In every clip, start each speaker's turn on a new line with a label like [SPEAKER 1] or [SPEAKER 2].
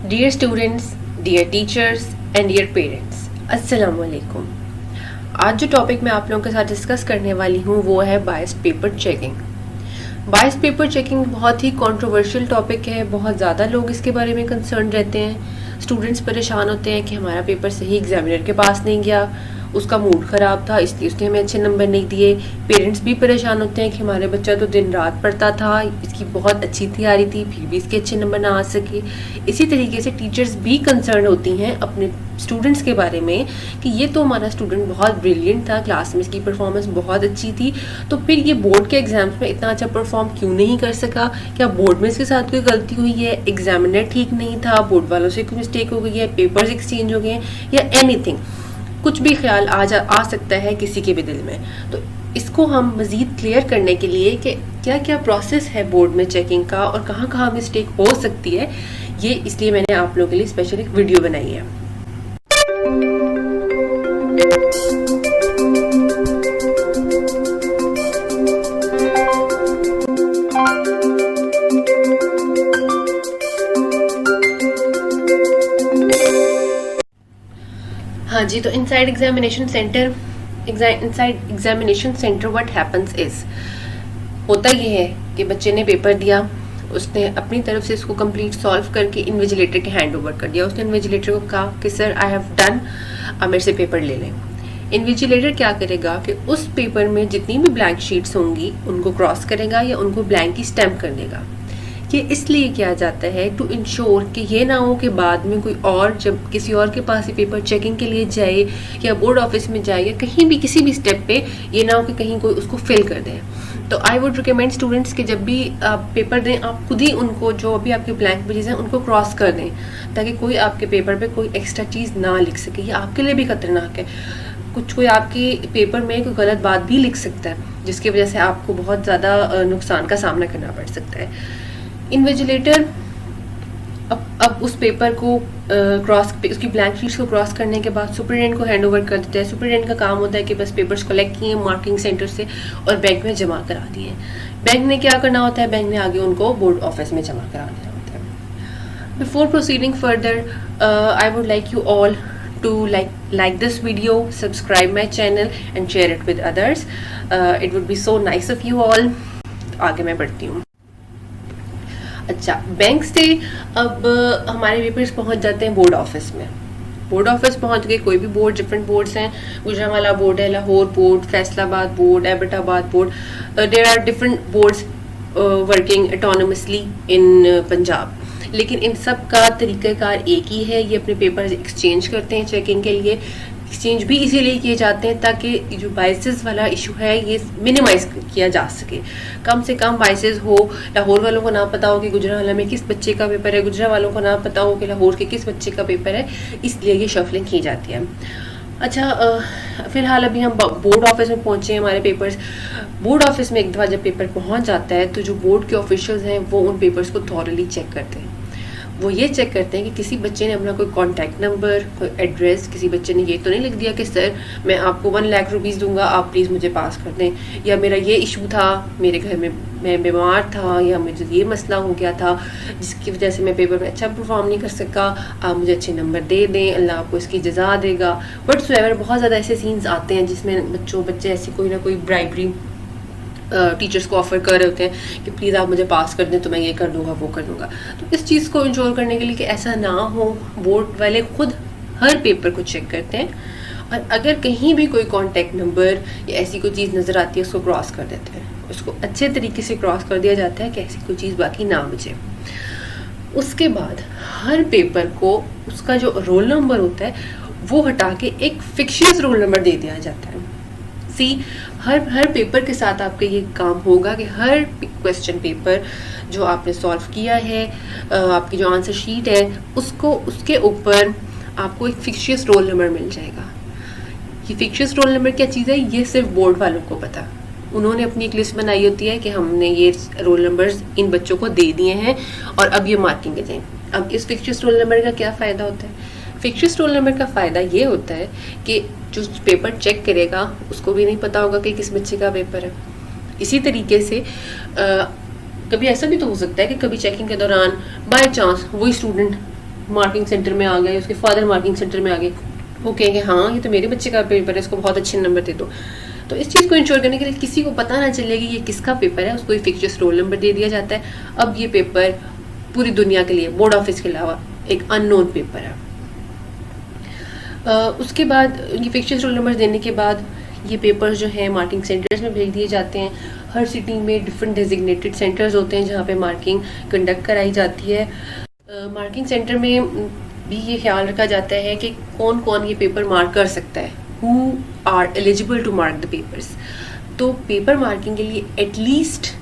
[SPEAKER 1] Dear students, dear teachers and dear parents, अस्सलाम वालेकुम। आज जो टॉपिक मैं आप लोगों के साथ डिस्कस करने वाली हूँ वो है biased paper checking. Biased paper checking बहुत ही कंट्रोवर्शियल टॉपिक है। बहुत ज़्यादा लोग इसके बारे में कंसर्न रहते हैं। स्टूडेंट्स परेशान होते हैं कि हमारा पेपर सही एग्जामिनर के पास नहीं गया, उसका मूड ख़राब था इसलिए उसने हमें अच्छे नंबर नहीं दिए। पेरेंट्स भी परेशान होते हैं कि हमारे बच्चा तो दिन रात पढ़ता था, इसकी बहुत अच्छी तैयारी थी, फिर भी इसके अच्छे नंबर ना आ सके। इसी तरीके से टीचर्स भी कंसर्न होती हैं अपने स्टूडेंट्स के बारे में कि ये तो हमारा स्टूडेंट बहुत ब्रिलियंट था, क्लास में इसकी परफॉर्मेंस बहुत अच्छी थी, तो फिर ये बोर्ड के एग्जाम्स में इतना अच्छा परफॉर्म क्यों नहीं कर सका? क्या बोर्ड में इसके साथ कोई गलती हुई है, एग्जामिनर ठीक नहीं था, बोर्ड वालों से कोई मिस्टेक हो गई है, पेपर्स एक्सचेंज हो गए हैं, या एनीथिंग? कुछ भी ख्याल आ सकता है किसी के भी दिल में। तो इसको हम मज़ीद क्लियर करने के लिए कि क्या क्या प्रोसेस है बोर्ड में चेकिंग का और कहाँ कहाँ मिस्टेक हो सकती है, ये इसलिए मैंने आप लोगों के लिए स्पेशल एक वीडियो बनाई है। हाँ जी, तो inside examination centre what happens is, होता ये है कि बच्चे ने पेपर दिया, उसने अपनी तरफ से इसको कंप्लीट सॉल्व करके इन्विजिलेटर के हैंड ओवर कर दिया। उसने इन्विजिलेटर को कहा कि सर आई हैव डन, अब मेरे से पेपर ले लें। इन्विजिलेटर क्या करेगा कि उस पेपर में जितनी भी ब्लैंक शीट्स होंगी उनको क्रॉस करेगा या उनको ब्लैंक की स्टैम्प कर देगा। ये इसलिए किया जाता है टू इंश्योर कि ये ना हो कि बाद में कोई और जब किसी और के पास ये पेपर चेकिंग के लिए जाए या बोर्ड ऑफिस में जाए या कहीं भी किसी भी स्टेप पे ये ना हो कि कहीं कोई उसको फिल कर दे। तो आई वुड रिकमेंड स्टूडेंट्स कि जब भी आप पेपर दें आप खुद ही उनको जो अभी आपके ब्लैंक पेजेस हैं उनको क्रॉस कर दें, ताकि कोई आपके पेपर पे कोई एक्स्ट्रा चीज़ ना लिख सके। ये आपके लिए भी खतरनाक है। कोई आपके पेपर में कोई गलत बात भी लिख सकता है जिसकी वजह से आपको बहुत ज़्यादा नुकसान का सामना करना पड़ सकता है। इन्विजिलेटर अब उस पेपर को उसकी ब्लैंक शीट्स को क्रॉस करने के बाद सुपरिटेंडेंट को हैंड ओवर कर देता है। सुपरिटेंडेंट का काम होता है कि बस पेपर्स कलेक्ट किए मार्किंग सेंटर से और बैंक में जमा करा दिए। बैंक ने क्या करना होता है, बैंक ने आगे उनको बोर्ड ऑफिस में जमा करा देना होता है। Before proceeding further, I would like you all to like this video, subscribe my channel and share it with others. It would be so nice of you all. आगे मैं बढ़ती हूँ। अच्छा, बैंक से अब हमारे पेपर्स पहुंच जाते हैं बोर्ड ऑफिस में। बोर्ड ऑफिस पहुंच गए, कोई भी बोर्ड, डिफरेंट बोर्ड्स हैं, गुजरांवाला बोर्ड है, Lahore board, Faisalabad board, Abbottabad board, there are different boards working autonomously in Punjab. लेकिन इन सब का तरीक़ाकार एक ही है, ये अपने पेपर्स एक्सचेंज करते हैं चेकिंग के लिए। एक्सचेंज भी इसीलिए किए जाते हैं ताकि जो बाइसेस वाला इशू है ये मिनिमाइज किया जा सके, कम से कम बाइसेस हो। लाहौर वालों को ना पता हो कि गुजरांवाला में किस बच्चे का पेपर है, गुजरात वालों को ना पता हो कि लाहौर के किस बच्चे का पेपर है, इसलिए ये शफलिंग की जाती है। अच्छा, फ़िलहाल अभी हम बोर्ड ऑफिस में पहुँचे हैं। हमारे पेपर्स बोर्ड ऑफिस में एक दफ़ा जब पेपर पहुँच जाता है तो जो बोर्ड के ऑफिशियल्स हैं वो उन पेपर्स को थॉरली चेक करते हैं। वो ये चेक करते हैं कि किसी बच्चे ने अपना कोई कॉन्टैक्ट नंबर, कोई एड्रेस, किसी बच्चे ने ये तो नहीं लिख दिया कि सर मैं आपको 1 लाख रुपीज़ दूंगा, आप प्लीज़ मुझे पास कर दें, या मेरा ये इशू था, मेरे घर में मैं बीमार था, या मुझे ये मसला हो गया था जिसकी वजह से मैं पेपर में अच्छा परफॉर्म नहीं कर सका, आप मुझे अच्छे नंबर दे दें, अल्लाह आपको इसकी जज़ा देगा। व्हाट्सएवर बहुत ज़्यादा ऐसे सीन्स आते हैं जिसमें बच्चे ऐसी कोई ना कोई ब्राइबरी टीचर्स को ऑफर कर रहे होते हैं कि प्लीज़ आप मुझे पास कर दें तो मैं ये कर दूंगा वो कर दूंगा। तो इस चीज़ को इंश्योर करने के लिए कि ऐसा ना हो, बोर्ड वाले खुद हर पेपर को चेक करते हैं और अगर कहीं भी कोई कॉन्टैक्ट नंबर या ऐसी कोई चीज़ नज़र आती है उसको क्रॉस कर देते हैं। उसको अच्छे तरीके से क्रॉस कर दिया जाता है कि ऐसी कोई चीज़ बाकी ना बचे। उसके बाद हर पेपर को उसका जो रोल नंबर होता है वो हटा के एक फिक्शियस रोल नंबर दे दिया जाता है। हर पेपर के साथ आपका ये काम होगा कि हर क्वेश्चन पेपर जो आपने सॉल्व किया है, आपकी जो आंसर शीट है उसके ऊपर आपको एक फिक्शियस रोल नंबर मिल जाएगा। ये फिक्शियस रोल नंबर क्या चीज़ है ये सिर्फ बोर्ड वालों को पता। उन्होंने अपनी एक लिस्ट बनाई होती है कि हमने ये रोल नंबर्स इन बच्चों को दे दिए हैं और अब ये मार्किंग के जाएँ। अब इस फिक्शियस रोल नंबर का क्या फ़ायदा होता है? फिक्शियस रोल नंबर का फ़ायदा ये होता है कि जो पेपर चेक करेगा उसको भी नहीं पता होगा कि किस बच्चे का पेपर है। इसी तरीके से कभी ऐसा भी तो हो सकता है कि कभी चेकिंग के दौरान बाय चांस वही स्टूडेंट मार्किंग सेंटर में आ गए, उसके फादर मार्किंग सेंटर में आ गए, वो कहेंगे हाँ ये तो मेरे बच्चे का पेपर है, इसको बहुत अच्छे नंबर दे दो। तो इस चीज़ को इंश्योर करने के लिए किसी को पता ना चले कि ये किसका पेपर है, उसको एक फिक्स रोल नंबर दे दिया जाता है। अब ये पेपर पूरी दुनिया के लिए बोर्ड ऑफिस के अलावा एक अननोन पेपर है। उसके बाद ये फिक्स रोल नंबर देने के बाद ये पेपर्स जो हैं मार्किंग सेंटर्स में भेज दिए जाते हैं। हर सिटी में डिफरेंट डेजिग्नेटेड सेंटर्स होते हैं जहाँ पे मार्किंग कंडक्ट कराई जाती है। मार्किंग सेंटर में भी ये ख्याल रखा जाता है कि कौन कौन ये पेपर मार्क कर सकता है, who are eligible to mark the papers. तो पेपर मार्किंग के लिए एटलीस्ट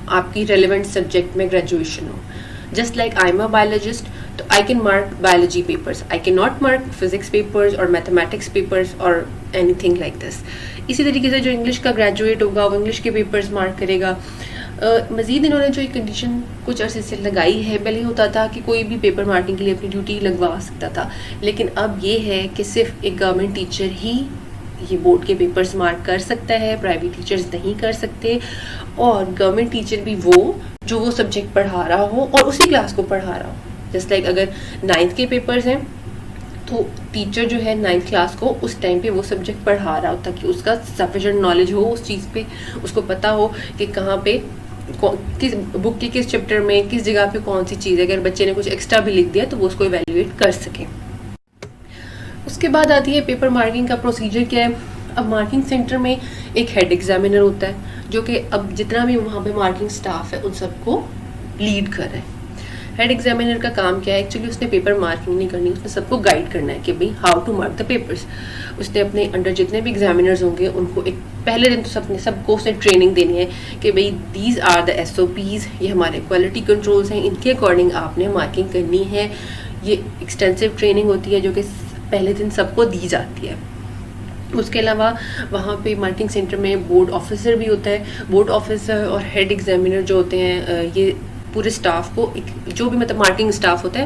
[SPEAKER 1] आपकी रेलिवेंट सब्जेक्ट में ग्रेजुएशन हो। Just like I am a biologist, तो I can mark biology papers, I can not mark physics papers और मैथमेटिक्स पेपर्स और anything like this. इसी तरीके से जो इंग्लिश का ग्रेजुएट होगा वो इंग्लिश के पेपर्स मार्क करेगा। मज़ीद इन्होंने जो एक कंडीशन कुछ अरसे से लगाई है, पहले होता था कि कोई भी पेपर मार्किंग के लिए अपनी ड्यूटी लगवा सकता था, लेकिन अब ये है कि सिर्फ एक गवर्नमेंट टीचर ही ये बोर्ड के पेपर्स मार्क कर सकता है, प्राइवेट टीचर्स नहीं कर सकते। और गवर्नमेंट टीचर भी वो जो वो सब्जेक्ट पढ़ा रहा हो और उसी क्लास को पढ़ा रहा हो। जस्ट लाइक अगर 9th के पेपर्स हैं तो टीचर जो है 9th क्लास को उस टाइम पे वो सब्जेक्ट पढ़ा रहा हो ताकि उसका सफिशिएंट नॉलेज हो उस चीज़ पे, उसको पता हो कि कहाँ पे किस बुक के किस चैप्टर में किस जगह पे कौन सी चीज़ है। अगर बच्चे ने कुछ एक्स्ट्रा भी लिख दिया तो वो उसको इवेल्युएट कर सके। उसके बाद आती है पेपर मार्किंग का प्रोसीजर क्या है। अब मार्किंग सेंटर में एक हेड एग्जामिनर होता है जो कि अब जितना भी वहाँ पे मार्किंग स्टाफ है उन सबको लीड कर रहा है। हेड एग्जामिनर का काम क्या है, एक्चुअली उसने पेपर मार्किंग नहीं करनी, उसने सबको गाइड करना है कि भाई how to mark the papers. उसने अपने अंडर जितने भी एग्जामिनर्स होंगे उनको एक पहले दिन तो सबको उसने ट्रेनिंग देनी है कि भाई दीज आर द SOPs, ये हमारे क्वालिटी कंट्रोल्स हैं, इनके अकॉर्डिंग आपने मार्किंग करनी है। ये एक्सटेंसिव ट्रेनिंग होती है जो कि पहले दिन सबको दी जाती है। उसके अलावा वहाँ पे मार्किंग सेंटर में बोर्ड ऑफिसर भी होता है। बोर्ड ऑफिसर और हेड एग्जामिनर जो होते हैं ये पूरे स्टाफ को जो भी मतलब मार्किंग स्टाफ होता है,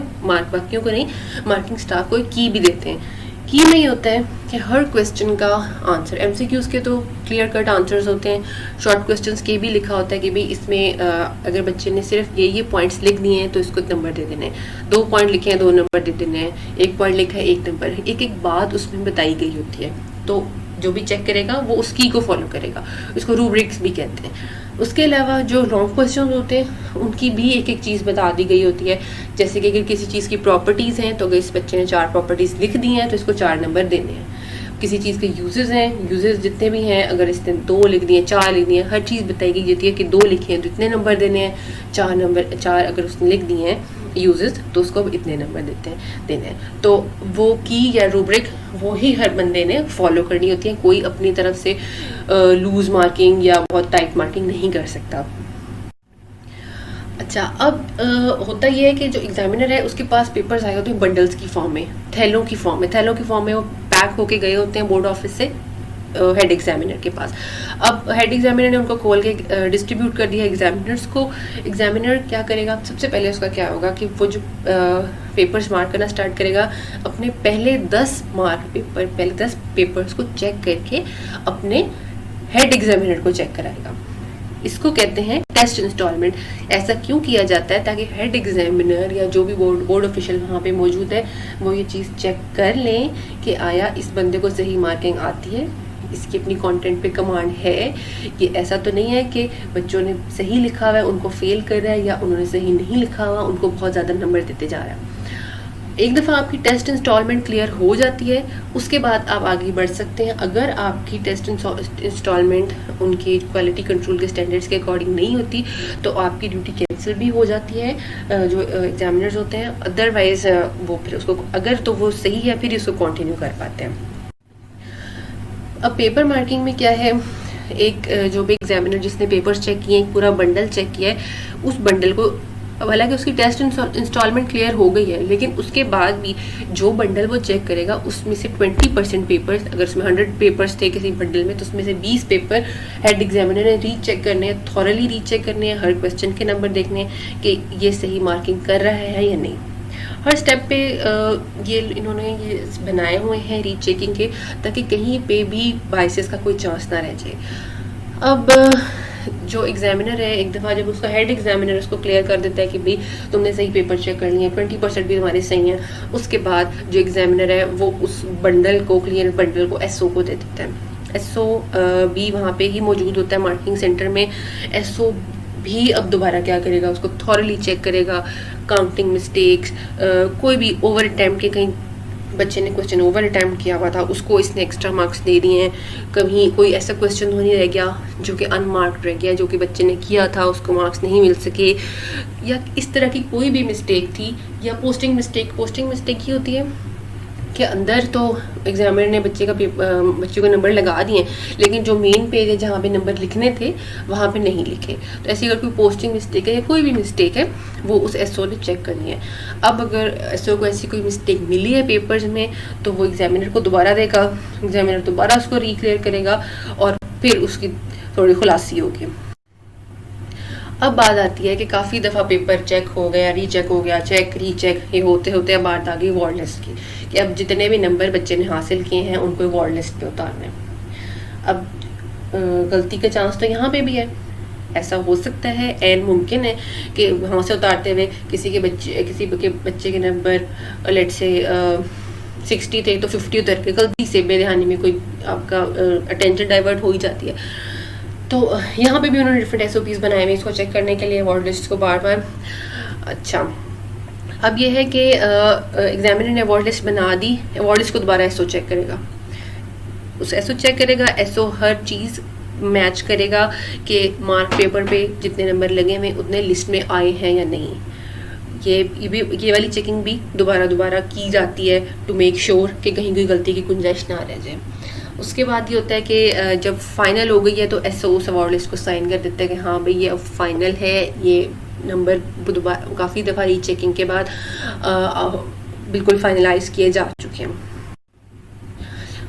[SPEAKER 1] बाकियों को नहीं, मार्किंग स्टाफ को एक की भी देते हैं। की में ये होता है कि हर क्वेश्चन का आंसर, MCQs के तो क्लियर कट आंसर्स होते हैं, शॉर्ट क्वेश्चंस के भी लिखा होता है कि भाई इसमें अगर बच्चे ने सिर्फ ये पॉइंट्स लिख दिए हैं तो इसको नंबर दे देने हैं, 2 पॉइंट लिखे हैं 2 नंबर दे देने हैं, 1 पॉइंट लिखा है 1 नंबर। एक बात उसमें बताई गई होती है, तो जो भी चेक करेगा वो उसकी को फॉलो करेगा, उसको रूब्रिक्स भी कहते हैं। उसके अलावा जो लॉन्ग क्वेश्चन होते हैं उनकी भी एक चीज़ बता दी गई होती है, जैसे कि अगर किसी चीज़ की प्रॉपर्टीज़ हैं तो अगर इस बच्चे ने 4 प्रॉपर्टीज़ लिख दी हैं तो इसको 4 नंबर देने हैं। किसी चीज़ के यूजेस हैं, यूजेस जितने भी हैं अगर इसने 2 लिख दिए 4 लिख दिए, हर चीज़ बताई गई होती है कि 2 लिखे हैं तो इतने नंबर देने हैं, 4 अगर उसने लिख दिए हैं यूजेस तो उसको इतने नंबर देने हैं। तो वो की या रूब्रिक वो ही हर बंदे ने फॉलो करनी होती है, कोई अपनी तरफ से लूज मार्किंग या बहुत टाइट मार्किंग नहीं कर सकता। अच्छा, अब होता ये है कि जो एग्जामिनर है उसके पास पेपर्स आए होते हैं बंडल्स की फॉर्म में, थैलों की फॉर्म में वो पैक होके गए होते हैं बोर्ड ऑफिस से हेड एग्जामिनर के पास। अब हेड एग्जामिनर ने उनको खोल के डिस्ट्रीब्यूट कर दिया एग्जामिनर्स को। एग्जामिनर क्या करेगा, सबसे पहले उसका क्या होगा कि वो जो पेपर्स मार्क करना स्टार्ट करेगा, अपने पहले 10 पेपर्स को चेक करके अपने हेड एग्जामिनर को चेक कराएगा। इसको कहते हैं टेस्ट इंस्टॉलमेंट। ऐसा क्यों किया जाता है, ताकि हेड एग्जामिनर या जो भी बोर्ड ऑफिशियल वहाँ पे मौजूद है वो ये चीज़ चेक कर लें कि आया इस बंदे को सही मार्किंग आती है, इसकी अपनी कंटेंट पे कमांड है, कि ऐसा तो नहीं है कि बच्चों ने सही लिखा हुआ है उनको फेल कर रहा है या उन्होंने सही नहीं लिखा हुआ उनको बहुत ज़्यादा नंबर देते जा रहा है। एक दफ़ा आपकी टेस्ट इंस्टॉलमेंट क्लियर हो जाती है उसके बाद आप आगे बढ़ सकते हैं। अगर आपकी टेस्ट इंस्टॉलमेंट उनकी क्वालिटी कंट्रोल के स्टैंडर्ड्स के अकॉर्डिंग नहीं होती तो आपकी ड्यूटी कैंसिल भी हो जाती है जो एग्जामिनर्स होते हैं। अदरवाइज वो फिर उसको अगर तो वो सही है फिर इसको कंटिन्यू कर पाते हैं। अब पेपर मार्किंग में क्या है, एक जो भी एग्जामिनर जिसने पेपर्स चेक किए एक पूरा बंडल चेक किया है, उस बंडल को हालांकि उसकी टेस्ट इंस्टॉलमेंट क्लियर हो गई है लेकिन उसके बाद भी जो बंडल वो चेक करेगा उसमें से 20% पेपर्स, अगर उसमें 100 पेपर्स थे किसी बंडल में तो उसमें से 20 पेपर हेड एग्जामिनर ने रीचेक करने हैं, थॉरली रीचेक करने हैं, हर क्वेश्चन के नंबर देखने हैं कि ये सही मार्किंग कर रहा है या नहीं। हर स्टेप पे ये इन्होंने ये बनाए हुए हैं रीचेकिंग के, ताकि कहीं पे भी बाइसेस का कोई चांस ना रह जाए। अब जो एग्जामिनर है एक दफ़ा जब उसका हेड एग्जामिनर उसको क्लियर कर देता है कि भाई तुमने सही पेपर चेक कर लिए, 20% भी तुम्हारे सही हैं, उसके बाद जो एग्जामिनर है वो उस बंडल को, क्लियर बंडल को एसओ को दे देता है। एसओ भी वहाँ पे ही मौजूद होता है मार्किंग सेंटर में। एसओ भी अब दोबारा क्या करेगा, उसको थॉरली चेक करेगा, काउंटिंग मिस्टेक्स, कोई भी ओवर अटैम्प्ट के, कहीं बच्चे ने क्वेश्चन ओवर अटैम्प्ट किया हुआ था उसको इसने एक्स्ट्रा मार्क्स दे दिए हैं, कहीं कोई ऐसा क्वेश्चन तो नहीं रह गया जो कि अनमार्क्ड रह गया, जो कि बच्चे ने किया था उसको मार्क्स नहीं मिल सके, या इस तरह की कोई भी मिस्टेक थी, या पोस्टिंग मिस्टेक ही होती है कि अंदर तो एग्जामिनर ने बच्चे को नंबर लगा दिए, लेकिन जो मेन पेज है जहाँ पे नंबर लिखने थे वहाँ पे नहीं लिखे। तो ऐसी अगर कोई पोस्टिंग मिस्टेक है या कोई भी मिस्टेक है वो उस एसओ ने चेक करनी है। अब अगर एसओ को ऐसी कोई मिस्टेक मिली है पेपर्स में तो वो एग्जामिनर को दोबारा देगा, एग्जामिनर दोबारा उसको रिक्लियर करेगा और फिर उसकी थोड़ी खुलासी होगी। अब बात आती है कि काफ़ी दफ़ा पेपर चेक हो गया, रीचेक हो गया, चेक रीचेक, ये होते होते अब बात आ गई वार्ड लिस्ट की कि अब जितने भी नंबर बच्चे ने हासिल किए हैं उनको वार्ड लिस्ट पे उतारना है। अब गलती का चांस तो यहाँ पे भी है, ऐसा हो सकता है, एन मुमकिन है कि वहाँ से उतारते हुए किसी के बच्चे के नंबर लेट से 60 थे तो 50 उतर के गलती से बेध्यानी में कोई आपका अटेंशन डाइवर्ट हो ही जाती है। तो यहाँ पे भी उन्होंने डिफरेंट एसओपीज बनाए हुए इसको चेक करने के लिए वार्ड लिस्ट को बार बार। अच्छा, अब ये है कि एग्जामिनर ने वार्ड लिस्ट बना दी, वार्ड लिस्ट को दोबारा एसओ चेक करेगा, उस एसओ चेक करेगा, एसओ हर चीज़ मैच करेगा कि मार्क पेपर पे जितने नंबर लगे हुए उतने लिस्ट में आए हैं या नहीं। ये वाली चेकिंग भी दोबारा की जाती है टू मेक श्योर कि कहीं कोई गलती की गुंजाइश ना रह जाए। उसके बाद ये होता है कि जब फाइनल हो गई है तो एसओ उस अवार्ड लिस्ट को साइन कर देता है कि हाँ भाई ये अब फाइनल है, ये नंबर काफ़ी दफ़ा रीचेकिंग के बाद बिल्कुल फाइनलाइज किए जा चुके हैं।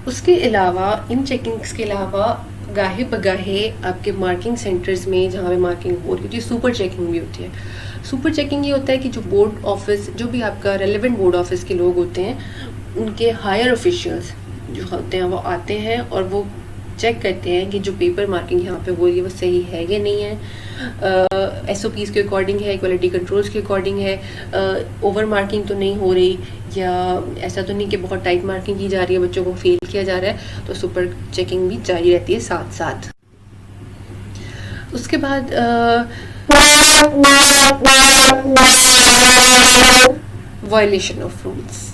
[SPEAKER 1] उसके अलावा इन चेकिंग्स के अलावा गाहे बगाहे आपके मार्किंग सेंटर्स में जहाँ पे मार्किंग हो रही होती है सुपर चेकिंग भी होती है। सुपर चेकिंग ये होता है कि जो बोर्ड ऑफिस, जो भी आपका रेलेवेंट बोर्ड ऑफिस के लोग होते हैं उनके हायर ऑफिशियल्स जो होते हैं वो आते हैं और वो चेक करते हैं कि जो पेपर मार्किंग यहाँ पे हो रही है वो सही है या नहीं है, एसओपीज़ के अकॉर्डिंग है, क्वालिटी कंट्रोल्स के अकॉर्डिंग है, ओवर मार्किंग तो नहीं हो रही, या ऐसा तो नहीं कि बहुत टाइट मार्किंग की जा रही है, बच्चों को फेल किया जा रहा है। तो सुपर चेकिंग भी जारी रहती है साथ साथ। उसके बाद वायलेशन ऑफ रूल्स,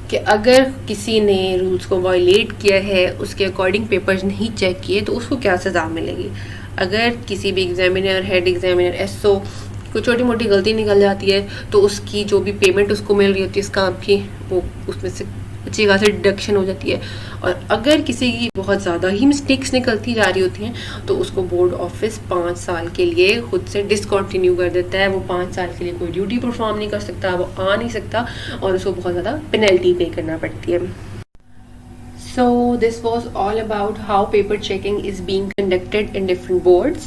[SPEAKER 1] कि अगर किसी ने रूल्स को वायलेट किया है, उसके अकॉर्डिंग पेपर्स नहीं चेक किए तो उसको क्या सज़ा मिलेगी। अगर किसी भी एग्जामिनर, हेड एग्जामिनर, एसओ कोई छोटी मोटी गलती निकल जाती है तो उसकी जो भी पेमेंट उसको मिल रही होती है इस काम की वो उसमें से अच्छी खासी डिडक्शन हो जाती है। और अगर किसी की बहुत ज़्यादा ही मिस्टेक्स निकलती जा रही होती हैं तो उसको बोर्ड ऑफिस 5 साल के लिए खुद से डिसकंटिन्यू कर देता है। वो 5 साल के लिए कोई ड्यूटी परफॉर्म नहीं कर सकता, वो आ नहीं सकता और उसको बहुत ज़्यादा पेनल्टी पे करना पड़ती है। So this was all about how paper checking is being conducted in different boards.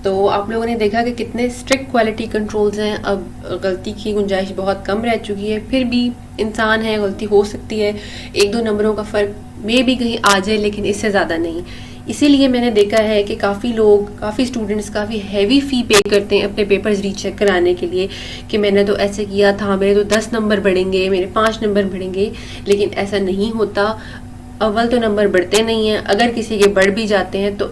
[SPEAKER 1] तो आप लोगों ने देखा कि कितने स्ट्रिक्ट क्वालिटी कंट्रोल्स हैं। अब गलती की गुंजाइश बहुत कम रह चुकी है, फिर भी इंसान है, गलती हो सकती है, 1-2 नंबरों का फ़र्क में भी कहीं आ जाए, लेकिन इससे ज़्यादा नहीं। इसीलिए मैंने देखा है कि काफ़ी लोग, काफ़ी स्टूडेंट्स काफ़ी हैवी फ़ी पे करते हैं अपने पेपर्स रीचेक कराने के लिए कि मैंने तो ऐसे किया था, मेरे तो 10 नंबर बढ़ेंगे, मेरे 5 नंबर बढ़ेंगे, लेकिन ऐसा नहीं होता। अव्वल तो नंबर बढ़ते नहीं हैं, अगर किसी के बढ़ भी जाते हैं तो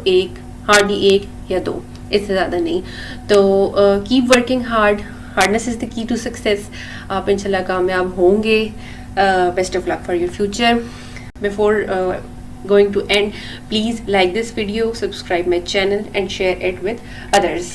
[SPEAKER 1] हार्डली 1 या 2, इससे ज़्यादा नहीं। तो keep working hard, hardness is the key to success. आप इंशाल्लाह कामयाब होंगे। Best of luck for your future. Before going to end, please like this video, subscribe my channel and share it with others.